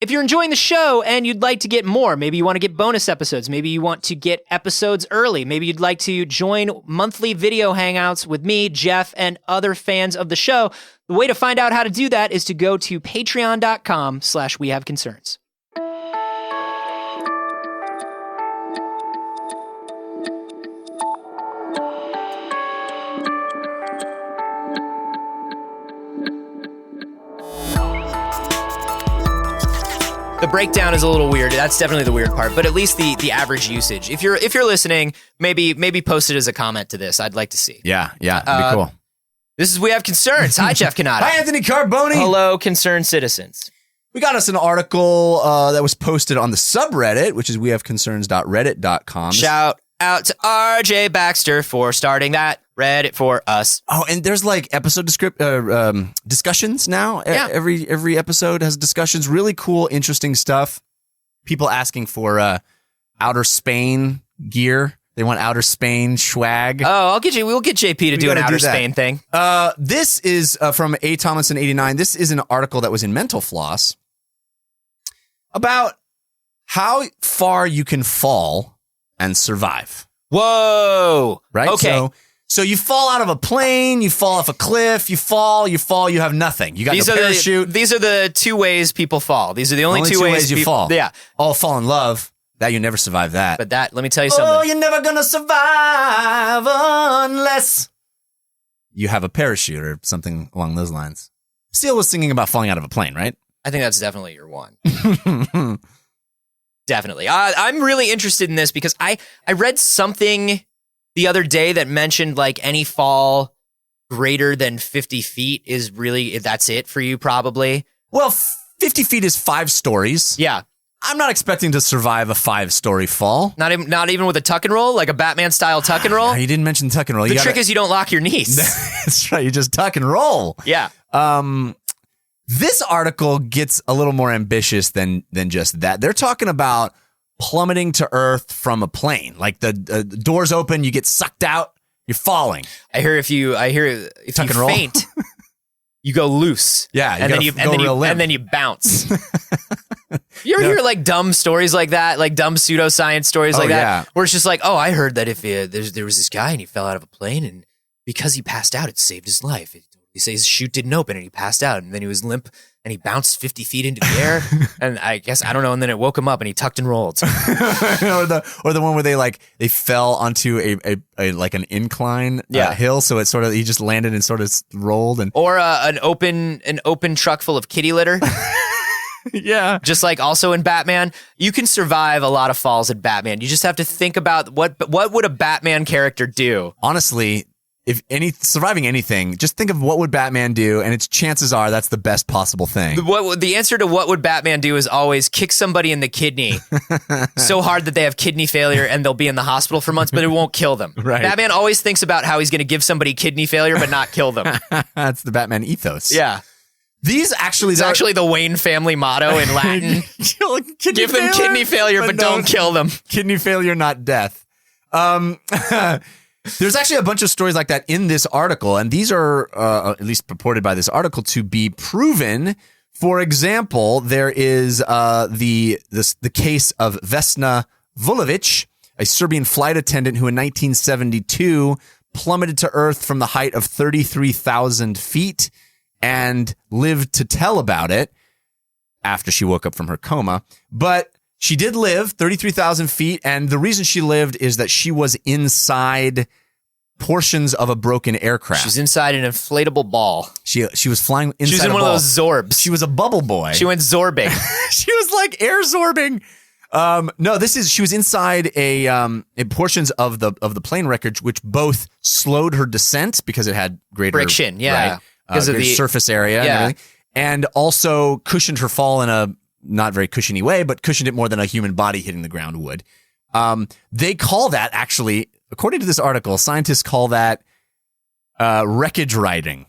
If you're enjoying the show and you'd like to get more, maybe you want to get bonus episodes, maybe you want to get episodes early, maybe you'd like to join monthly video hangouts with me, Jeff, and other fans of the show, the way to find out how to do that is to go to patreon.com/wehaveconcerns. The breakdown is a little weird. That's definitely the weird part, but at least the average usage. If you're listening, maybe post it as a comment to this. I'd like to see. Yeah, that'd be cool. This is We Have Concerns. Hi, Jeff Canada. Hi, Anthony Carboni. Hello, concerned citizens. We got us an article that was posted on the subreddit, which is wehaveconcerns.reddit.com. Shout out to RJ Baxter for starting that Reddit for us. Oh, and there's like episode discussions now. Yeah. Every episode has discussions. Really cool, interesting stuff. People asking for Outer Spain gear. They want Outer Spain swag. Oh, we'll get JP to do an Outer Spain thing. This is from A. Tomlinson 89. This is an article that was in Mental Floss about how far you can fall and survive. Whoa. Right? Okay. So you fall out of a plane, you fall off a cliff, you fall, you have nothing. You got no parachute. These are the two ways people fall. These are the only two ways you fall. Yeah. Oh, fall in love. That you never survive that. But let me tell you something. Oh, you're never gonna survive unless you have a parachute or something along those lines. Seal was singing about falling out of a plane, right? I think that's definitely your one. Definitely. I'm really interested in this because I read something the other day that mentioned like any fall greater than 50 feet is really, that's it for you probably. Well, 50 feet is 5 stories. Yeah. I'm not expecting to survive a 5-story fall. Not even with a tuck and roll, like a Batman style tuck and roll. You didn't mention tuck and roll. The trick is you don't lock your knees. That's right. You just tuck and roll. Yeah. This article gets a little more ambitious than just that. They're talking about plummeting to earth from a plane. Like the doors open, you get sucked out, you're falling. I hear if you tuck and roll. Faint, you go loose. Yeah, and then you bounce. You ever hear like dumb stories like that, like dumb pseudoscience stories like that, where it's just like, oh, I heard that if there was this guy and he fell out of a plane and because he passed out, it saved his life. He says his chute didn't open and he passed out and then he was limp and he bounced 50 feet into the air and I don't know, and then it woke him up and he tucked and rolled. or the one where they fell onto a like an incline hill, so it sort of he just landed and sort of rolled or an open truck full of kitty litter. Yeah. Just like also in Batman, you can survive a lot of falls in Batman. You just have to think about what would a Batman character do? Honestly, surviving anything, just think of what would Batman do, and its chances are that's the best possible thing. The answer to what would Batman do is always kick somebody in the kidney so hard that they have kidney failure and they'll be in the hospital for months, but it won't kill them. Right. Batman always thinks about how he's going to give somebody kidney failure but not kill them. That's the Batman ethos. Yeah. These actually... It's actually the Wayne family motto in Latin. Give them kidney failure, but don't kill them. Kidney failure, not death. There's actually a bunch of stories like that in this article, and these are, at least purported by this article, to be proven. For example, there is the case of Vesna Vulovic, a Serbian flight attendant who in 1972 plummeted to Earth from the height of 33,000 feet and lived to tell about it after she woke up from her coma. But she did live 33,000 feet, and the reason she lived is that she was inside portions of a broken aircraft. She's inside an inflatable ball. She was flying inside. She was in one of those Zorbs. She was a bubble boy. She went zorbing. She was like air zorbing. No, she was inside in portions of the plane wreckage, which both slowed her descent because it had greater friction, yeah, right, because of the surface area, and everything, and also cushioned her fall in a not very cushiony way, but cushioned it more than a human body hitting the ground would. They call that, actually, according to this article, scientists call that wreckage riding.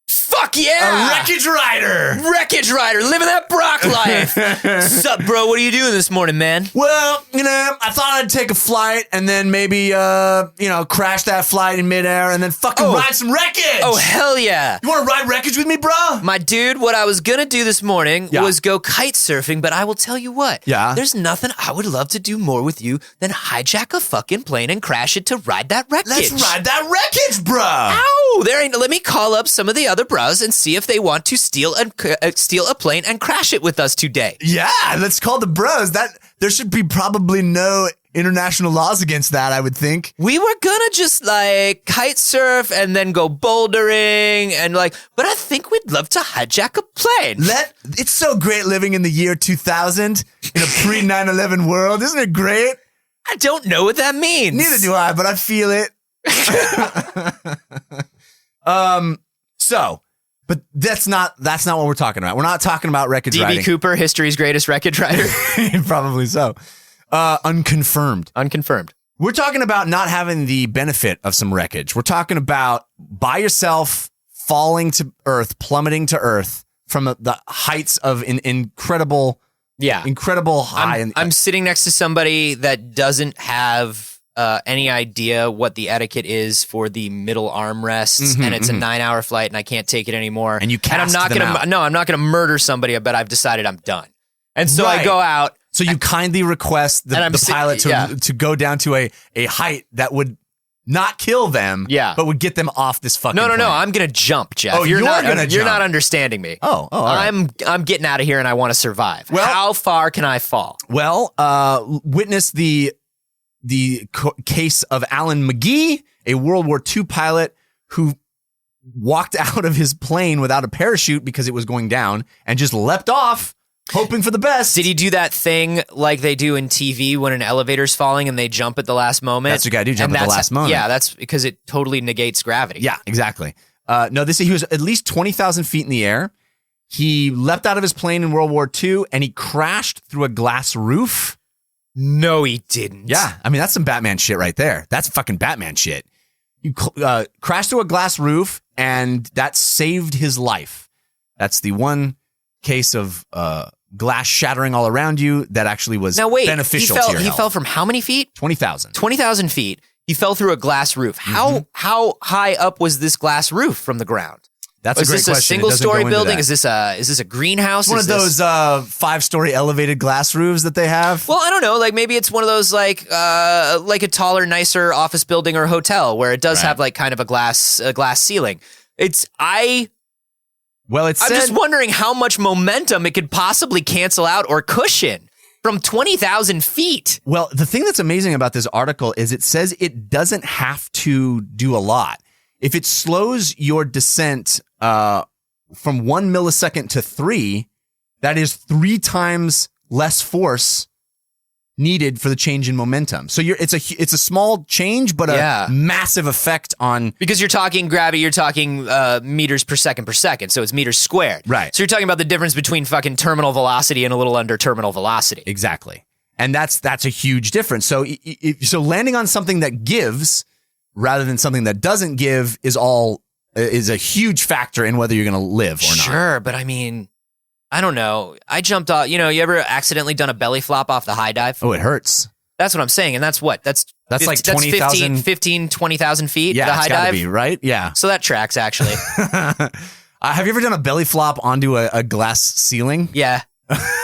Fuck yeah. A wreckage rider. Wreckage rider, living that Brock life. Sup, bro? What are you doing this morning, man? Well, I thought I'd take a flight and then maybe, crash that flight in midair and then fucking ride some wreckage. Oh, hell yeah. You want to ride wreckage with me, bro? My dude, what I was going to do this morning was go kite surfing, but I will tell you what. Yeah. There's nothing I would love to do more with you than hijack a fucking plane and crash it to ride that wreckage. Let's ride that wreckage, bro. Ow! Let me call up some of the other bros and see if they want to steal a plane and crash it with us today. Yeah, let's call the bros. There should be probably no international laws against that, I would think. We were gonna just kite surf and then go bouldering but I think we'd love to hijack a plane. It's so great living in the year 2000 in a pre 9/11 world. Isn't it great? I don't know what that means. Neither do I, but I feel it. But that's not what we're talking about. We're not talking about wreckage riding. D.B. Cooper, history's greatest wreckage rider. Probably so. Unconfirmed. We're talking about not having the benefit of some wreckage. We're talking about by yourself falling to earth, plummeting to earth from the heights of an incredible high. I'm sitting next to somebody that doesn't have any idea what the etiquette is for the middle armrests, and it's a 9-hour flight, and I can't take it anymore. And you cast them out. No, I'm not gonna murder somebody, but I've decided I'm done. And so I go out. So you kindly request the pilot to go down to a height that would not kill them, but would get them off this fucking plane. No, I'm gonna jump, Jeff. Oh, you're not understanding me. Oh, all right. I'm getting out of here, and I want to survive. Well, how far can I fall? Well, witness the case of Alan McGee, a World War II pilot who walked out of his plane without a parachute because it was going down and just leapt off, hoping for the best. Did he do that thing like they do in TV when an elevator's falling and they jump at the last moment? That's what you gotta do, jump at the last moment. Yeah, that's because it totally negates gravity. Yeah, exactly. He was at least 20,000 feet in the air. He leapt out of his plane in World War II and he crashed through a glass roof. No, he didn't. Yeah, I mean, that's some Batman shit right there. That's fucking Batman shit. You crashed through a glass roof, and that saved his life. That's the one case of glass shattering all around you that actually was beneficial to your health. He fell from how many feet? 20,000. 20,000 feet. He fell through a glass roof. How high up was this glass roof from the ground? That's a great question. Is this a single-story building? Is this a greenhouse? One of those 5-story elevated glass roofs that they have? Well, I don't know. Maybe it's one of those like a taller, nicer office building or hotel where it does have kind of a glass ceiling. I'm just wondering how much momentum it could possibly cancel out or cushion from 20,000 feet. Well, the thing that's amazing about this article is it says it doesn't have to do a lot. If it slows your descent from 1 millisecond to 3, that is 3 times less force needed for the change in momentum. So it's a small change, but a massive effect on... Because you're talking gravity, you're talking meters per second, so it's meters squared. Right. So you're talking about the difference between fucking terminal velocity and a little under terminal velocity. Exactly. And that's a huge difference. So landing on something that gives... rather than something that doesn't give is a huge factor in whether you're going to live or not. Sure, but I mean, I don't know. I jumped off, you ever accidentally done a belly flop off the high dive? Oh, it hurts. That's what I'm saying. And that's what? That's like 20,000. 20,000 feet, yeah, the high dive? Be, right? Yeah. So that tracks, actually. Have you ever done a belly flop onto a glass ceiling? Yeah.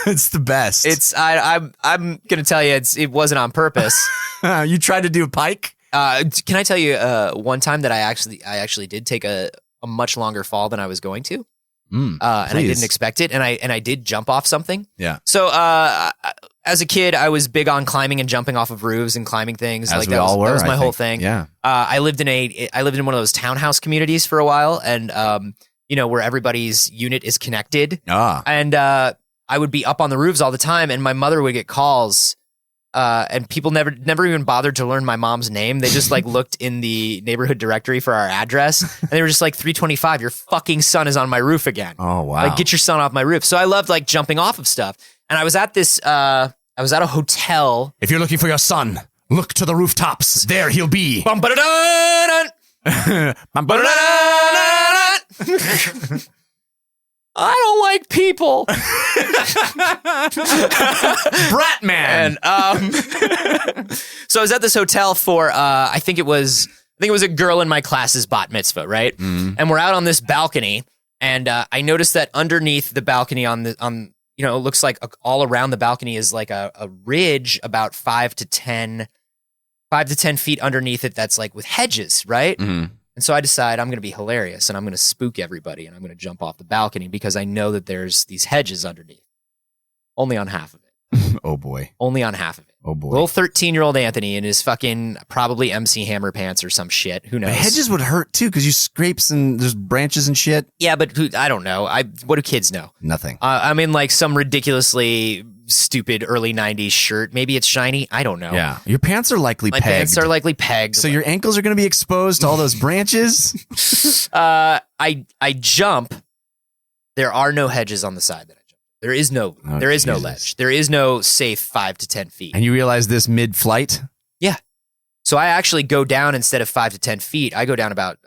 It's the best. I'm going to tell you, it wasn't on purpose. You tried to do a pike? Can I tell you one time that I actually did take a much longer fall than I was going to, and I didn't expect it, and I did jump off something. Yeah. So as a kid, I was big on climbing and jumping off of roofs and climbing things. As that was my whole thing. Yeah. I lived in one of those townhouse communities for a while, and where everybody's unit is connected. And I would be up on the roofs all the time, and my mother would get calls. And people never even bothered to learn my mom's name. They just looked in the neighborhood directory for our address, and they were just 325. Your fucking son is on my roof again. Oh wow! Get your son off my roof. So I loved jumping off of stuff. And I was at this. I was at a hotel. If you're looking for your son, look to the rooftops. There he'll be. I don't like people. Brat man. And, so I was at this hotel for, I think it was a girl in my class's bat mitzvah, right? Mm. And we're out on this balcony, and I noticed that underneath the balcony it looks like all around the balcony is like a ridge about 5 to 10 feet underneath it that's like with hedges, right? Mm. And so I decide I'm going to be hilarious and I'm going to spook everybody and I'm going to jump off the balcony because I know that there's these hedges underneath. Only on half of it. Oh boy. Only on half of it. Oh boy. Little 13-year-old Anthony in his fucking probably MC Hammer pants or some shit. Who knows? The hedges would hurt too because you scrapes and there's branches and shit. Yeah, but I don't know. What do kids know? Nothing. I'm in like some ridiculously stupid early 90s shirt. Maybe it's shiny. I don't know. Yeah. Your pants are likely My pegged. pants are likely pegged. So your ankles are going to be exposed to all those branches? I jump. There are no hedges on the side that I jump. There is no ledge. There is no safe 5 to 10 feet. And you realize this mid-flight? Yeah. So I actually go down instead of 5 to 10 feet. I go down about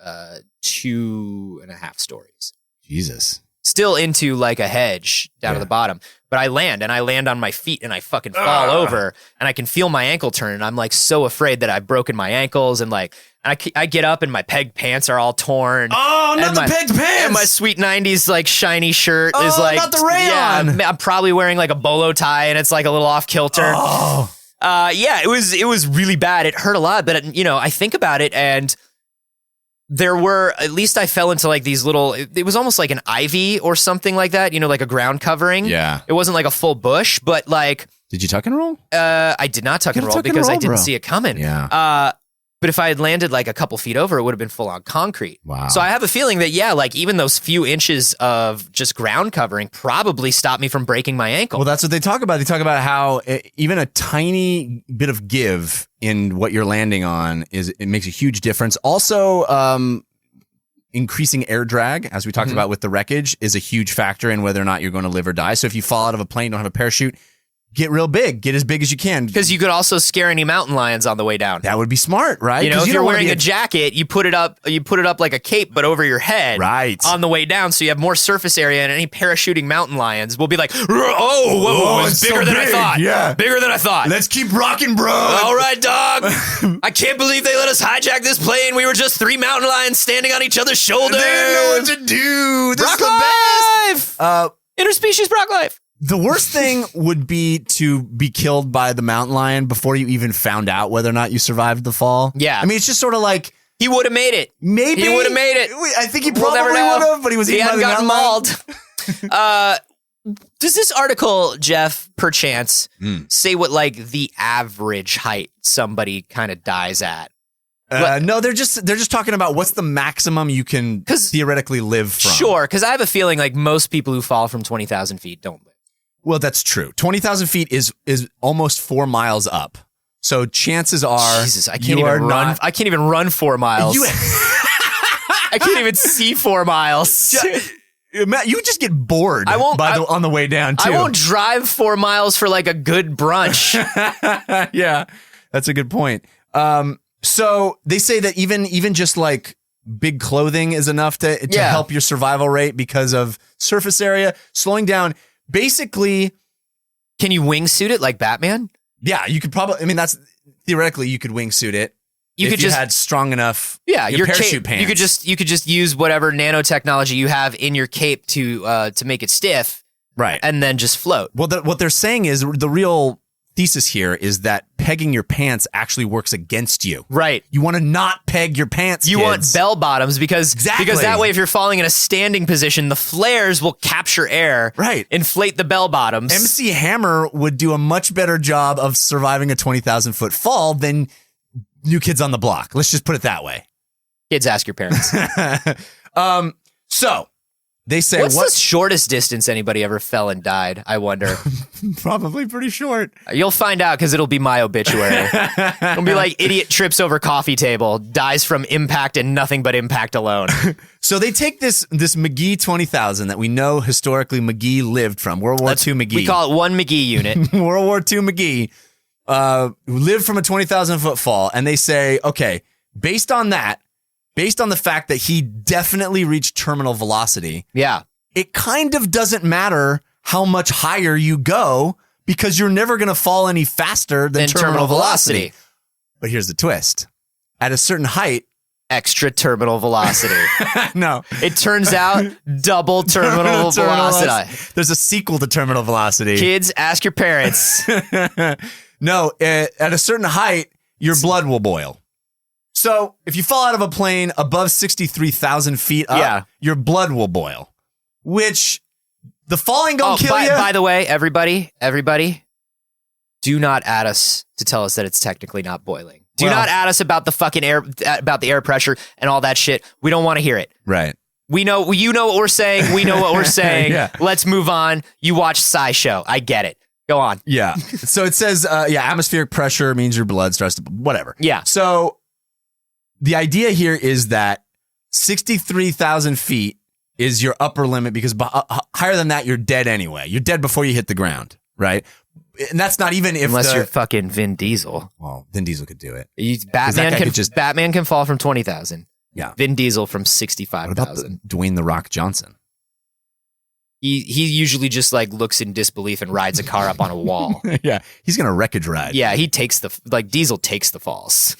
2.5 stories. Jesus. Still into like a hedge down to the bottom. But I land on my feet and I fucking fall over and I can feel my ankle turn. And I'm like so afraid that I've broken my ankles and like, I get up and my pegged pants are all torn. Oh, not the pegged pants. And my sweet 90s like shiny shirt is like, not the rayon. Yeah, I'm probably wearing like a bolo tie and it's like a little off kilter. Oh. Yeah, it was really bad. It hurt a lot, but I think about it and at least I fell into like these little, it was almost like an ivy or something like that, like a ground covering. Yeah. It wasn't like a full bush, but like. Did you tuck and roll? I did not tuck and roll because I didn't see it coming. Yeah. But if I had landed like a couple feet over, it would have been full on concrete. Wow. So I have a feeling that, like even those few inches of just ground covering probably stopped me from breaking my ankle. Well, that's what they talk about. They talk about how even a tiny bit of give in what you're landing on it makes a huge difference. Also, increasing air drag, as we talked about with the wreckage, is a huge factor in whether or not you're going to live or die. So if you fall out of a plane, don't have a parachute, get real big. Get as big as you can. Because you could also scare any mountain lions on the way down. That would be smart, right? If you're wearing a jacket, you put it up like a cape, but over your head, right, on the way down, so you have more surface area, and any parachuting mountain lions will be like, whoa, it's bigger than I thought. Yeah, bigger than I thought. Let's keep rocking, bro. All right, dog. I can't believe they let us hijack this plane. We were just 3 mountain lions standing on each other's shoulders. They didn't know what to do. This Brock is the life. Interspecies Brock life. The worst thing would be to be killed by the mountain lion before you even found out whether or not you survived the fall. Yeah. I mean, it's just sort of like... He would have made it. Maybe. He would have made it. I think he probably would have, but he was eaten by the mountain mauled. Does this article, Jeff, perchance, say what like the average height somebody kind of dies at? No, they're just talking about what's the maximum you can theoretically live from. Sure, because I have a feeling like most people who fall from 20,000 feet don't live. Well, that's true. 20,000 feet is almost 4 miles up. So chances are, Jesus, I can't even run. I can't even run 4 miles. I can't even see 4 miles. Matt, you just get bored. On the way down too. I won't drive 4 miles for like a good brunch. Yeah, that's a good point. So they say that even just like big clothing is enough to help your survival rate because of surface area slowing down. Basically, can you wingsuit it like Batman? Yeah, you could probably. I mean, that's theoretically you could wingsuit it. You had strong enough. Yeah, your parachute cape, pants. You could just use whatever nanotechnology you have in your cape to make it stiff, right? And then just float. Well, what they're saying is the real thesis here is that pegging your pants actually works against you. Right. You want to not peg your pants. You want bell bottoms because that way if you're falling in a standing position, the flares will capture air. Right. Inflate the bell bottoms. MC Hammer would do a much better job of surviving a 20,000 foot fall than New Kids on the Block. Let's just put it that way. Kids, ask your parents. So they say, what's the shortest distance anybody ever fell and died? I wonder. Probably pretty short. You'll find out because it'll be my obituary. It'll be like idiot trips over coffee table, dies from impact and nothing but impact alone. So they take this McGee 20,000 that we know historically McGee lived from, World War II McGee. We call it one McGee unit. World War II McGee lived from a 20,000 foot fall. And they say, okay, based on the fact that he definitely reached terminal velocity. Yeah. it kind of doesn't matter how much higher you go because you're never going to fall any faster than terminal velocity. But here's the twist. At a certain height, extra terminal velocity. No. It turns out double terminal velocity. There's a sequel to terminal velocity. Kids, ask your parents. No, at a certain height, your blood will boil. So if you fall out of a plane above 63,000 feet up, your blood will boil, which the falling gonna kill you. By the way, everybody, do not add us to tell us that it's technically not boiling. Do not add us about the fucking air, about the air pressure and all that shit. We don't want to hear it. Right. We know, you know what we're saying. We know what we're saying. Yeah. Let's move on. You watch SciShow. I get it. Go on. Yeah. So it says, atmospheric pressure means your blood starts to, whatever. Yeah. So the idea here is that 63,000 feet is your upper limit because higher than that, you're dead anyway. You're dead before you hit the ground, right? And that's not even if unless you're fucking Vin Diesel. Well, Vin Diesel could do it. Batman can fall from 20,000. Yeah. Vin Diesel from 65,000. Dwayne The Rock Johnson. He usually just like looks in disbelief and rides a car up on a wall. Yeah, he's gonna wreckage ride. Yeah, he takes Diesel takes the falls.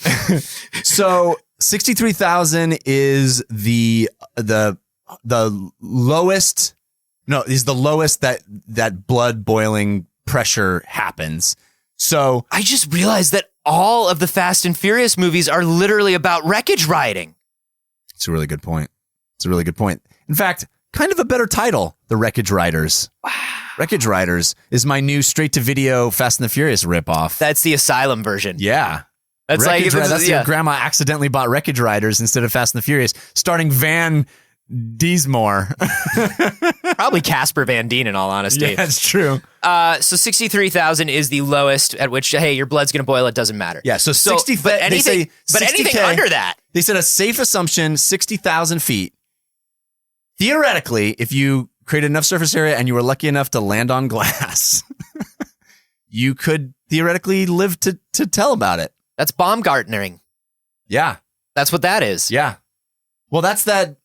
So 63,000 is the lowest. No, is the lowest that blood boiling pressure happens. So I just realized that all of the Fast and Furious movies are literally about wreckage riding. It's a really good point. In fact, kind of a better title, The Wreckage Riders. Wow. Wreckage Riders is my new straight-to-video Fast and the Furious ripoff. That's the Asylum version. Yeah. That's your grandma accidentally bought Wreckage Riders instead of Fast and the Furious, starring Van Diesmore. Probably Casper Van Dien, in all honesty. Yeah, that's true. So 63,000 is the lowest at which, hey, your blood's going to boil. It doesn't matter. Yeah, so 60. But anything under that. They said a safe assumption, 60,000 feet. Theoretically, if you created enough surface area and you were lucky enough to land on glass, you could theoretically live to tell about it. That's Baumgartnering. Yeah. That's what that is. Yeah. Well, that's the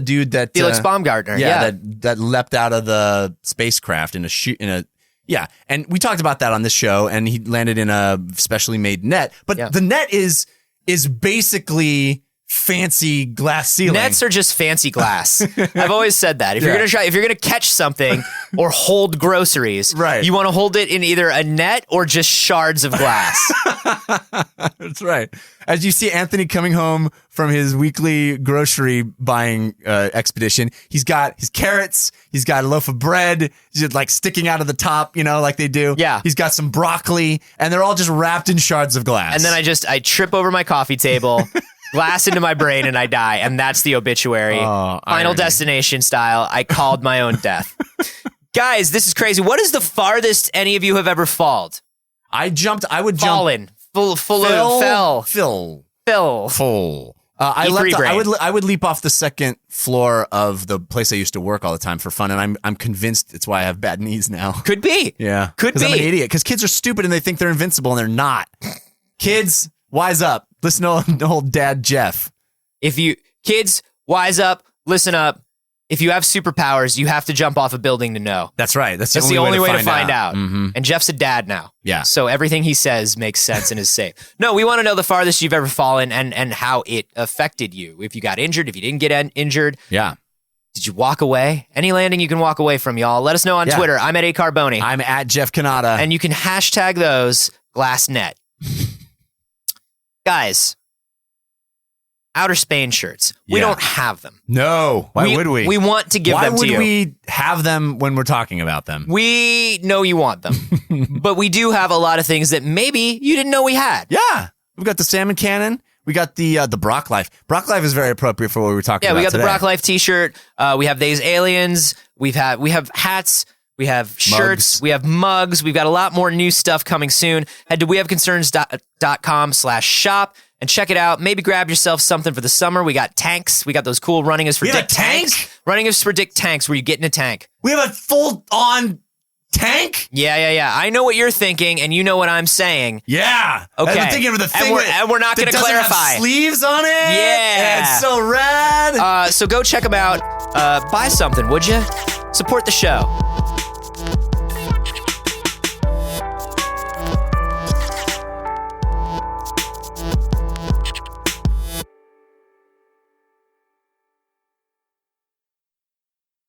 dude that Felix Baumgartner. Yeah, that leapt out of the spacecraft in a and we talked about that on this show, and he landed in a specially made net. But the net is basically fancy glass ceiling. Nets are just fancy glass. I've always said that. If you're gonna catch something or hold groceries, right, you want to hold it in either a net or just shards of glass. That's right. As you see Anthony coming home from his weekly grocery buying expedition, he's got his carrots, he's got a loaf of bread, just like sticking out of the top, like they do. Yeah. He's got some broccoli, and they're all just wrapped in shards of glass. And then I trip over my coffee table. Glass into my brain and I die, and that's the obituary. Final Destination style. I called my own death. Guys, this is crazy. What is the farthest any of you have ever fallen? I would jump. Fallen. Fell. I would leap off the second floor of the place I used to work all the time for fun, and I'm convinced it's why I have bad knees now. Could be. Yeah. Could be. Because I'm an idiot. Because kids are stupid and they think they're invincible, and they're not. Kids, wise up. Listen to old dad Jeff. Kids, wise up, listen up. If you have superpowers, you have to jump off a building to know. That's right. That's the only way to find out. Mm-hmm. And Jeff's a dad now. Yeah. So everything he says makes sense and is safe. No, we want to know the farthest you've ever fallen and how it affected you. If you got injured, if you didn't get injured. Yeah. Did you walk away? Any landing you can walk away from, y'all. Let us know on Twitter. I'm at A Carboni. I'm at Jeff Canada. And you can hashtag those glassnet. Guys. Outer Spain shirts. We don't have them. No. Why would we? We want to give them to you. Why would we have them when we're talking about them? We know you want them. But we do have a lot of things that maybe you didn't know we had. Yeah. We've got the salmon cannon. We got the Brock Life. Brock Life is very appropriate for what we were talking about. Yeah, we got today. the Brock Life t-shirt. We have These Aliens. We have hats. We have shirts. We have mugs. We've got a lot more new stuff coming soon. Head to wehaveconcerns.com/shop. And check it out. Maybe grab yourself something for the summer. We got tanks. We got those cool Running is for Dick tanks. Running is for Dick tanks where you get in a tank. We have a full-on tank? Yeah. I know what you're thinking, and you know what I'm saying. Yeah. Okay. I'm thinking of the thing and we're not going to clarify. Have sleeves on it? Yeah. It's so rad. So go check them out. buy something, would you? Support the show.